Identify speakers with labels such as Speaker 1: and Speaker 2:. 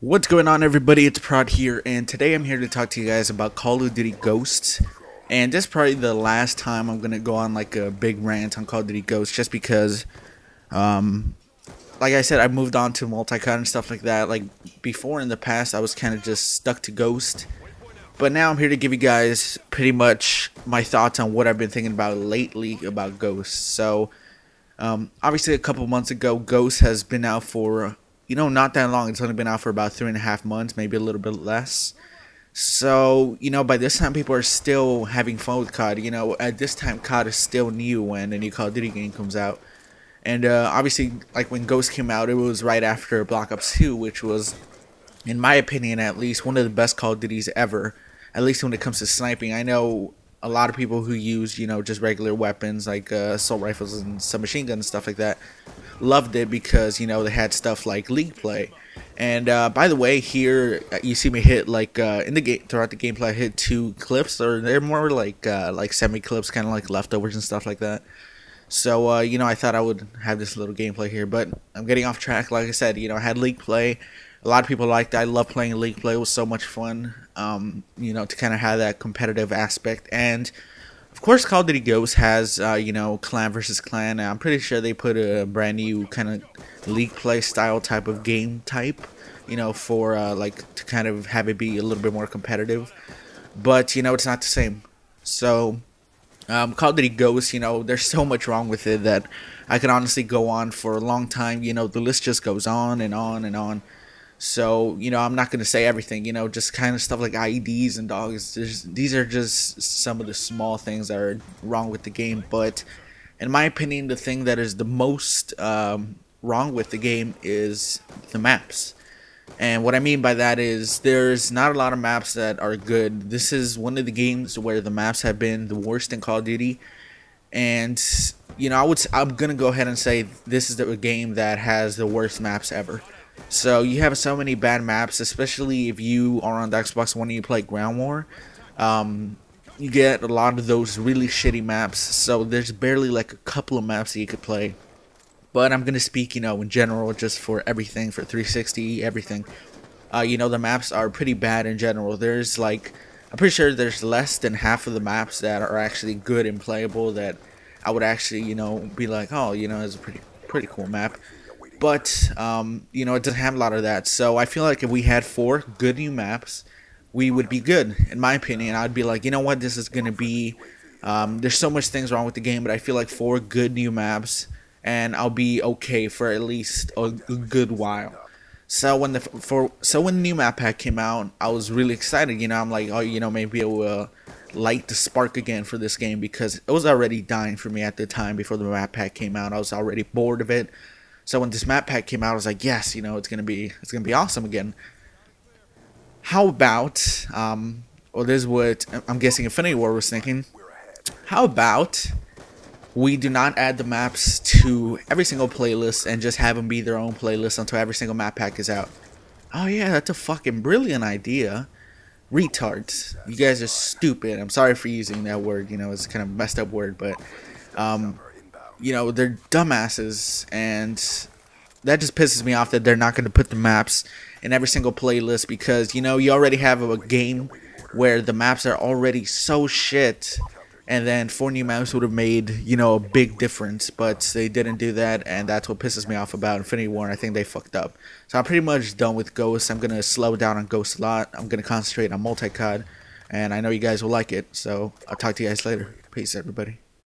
Speaker 1: What's going on, everybody? It's Prod here, and today I'm here to talk to you guys about Call of Duty Ghosts. And this is probably the last time I'm gonna go on like a big rant on Call of Duty Ghosts, just because like I said, I moved on to multi-cut and stuff like that. Like before, in the past, I was kind of just stuck to Ghost, but now I'm here to give you guys pretty much my thoughts on what I've been thinking about lately about Ghosts. So obviously a couple months ago, Ghost has been out for not that long. It's only been out for about 3.5 months, maybe a little bit less. So, by this time, people are still having fun with COD. At this time, COD is still new when a new Call of Duty game comes out. And obviously, like when Ghost came out, it was right after Black Ops 2, which was, in my opinion at least, one of the best Call of Duties ever. At least when it comes to sniping. I know a lot of people who use, just regular weapons like assault rifles and submachine guns and stuff like that loved it because, they had stuff like league play. And by the way, here you see me hit like in the game throughout the gameplay, I hit 2 clips, or they're more like semi clips, kind of like leftovers and stuff like that. So I thought I would have this little gameplay here, but I'm getting off track. Like I said, I had league play. A lot of people liked it. I love playing league play. It was so much fun, to kind of have that competitive aspect. And of course, Call of Duty Ghosts has, clan versus clan. I'm pretty sure they put a brand new kind of league play style type of game type, for to kind of have it be a little bit more competitive. But it's not the same. So Call of Duty Ghosts, there's so much wrong with it that I could honestly go on for a long time. The list just goes on and on and on. So, I'm not going to say everything, just kind of stuff like IEDs and dogs. These are just some of the small things that are wrong with the game. But in my opinion, the thing that is the most wrong with the game is the maps. And what I mean by that is there's not a lot of maps that are good. This is one of the games where the maps have been the worst in Call of Duty. And, I'm going to go ahead and say this is the game that has the worst maps ever. So you have so many bad maps, especially if you are on the Xbox One and you play Ground War. You get a lot of those really shitty maps, so there's barely like a couple of maps that you could play. But I'm going to speak, in general, just for everything, for 360, everything. The maps are pretty bad in general. There's I'm pretty sure there's less than half of the maps that are actually good and playable that I would actually, be like, oh, it's a pretty cool map. But, it doesn't have a lot of that. So I feel like if we had 4 good new maps, we would be good. In my opinion, I'd be like, what, this is going to be... there's so much things wrong with the game, but I feel like 4 good new maps, and I'll be okay for at least a good while. So when the new map pack came out, I was really excited. I'm like, oh, maybe it will light the spark again for this game, because it was already dying for me at the time before the map pack came out. I was already bored of it. So when this map pack came out, I was like, yes, it's gonna be awesome again. How about well, this is what I'm guessing Infinity Ward was thinking. How about we do not add the maps to every single playlist and just have them be their own playlist until every single map pack is out? Oh yeah, that's a fucking brilliant idea. Retards, you guys are stupid. I'm sorry for using that word. It's kind of a messed up word, but they're dumbasses, and that just pisses me off that they're not going to put the maps in every single playlist, because, you already have a game where the maps are already so shit, and then 4 new maps would have made, a big difference, but they didn't do that, and that's what pisses me off about Infinity War. I think they fucked up. So I'm pretty much done with Ghosts. I'm going to slow down on Ghosts a lot. I'm going to concentrate on multi-COD, and I know you guys will like it, so I'll talk to you guys later. Peace, everybody.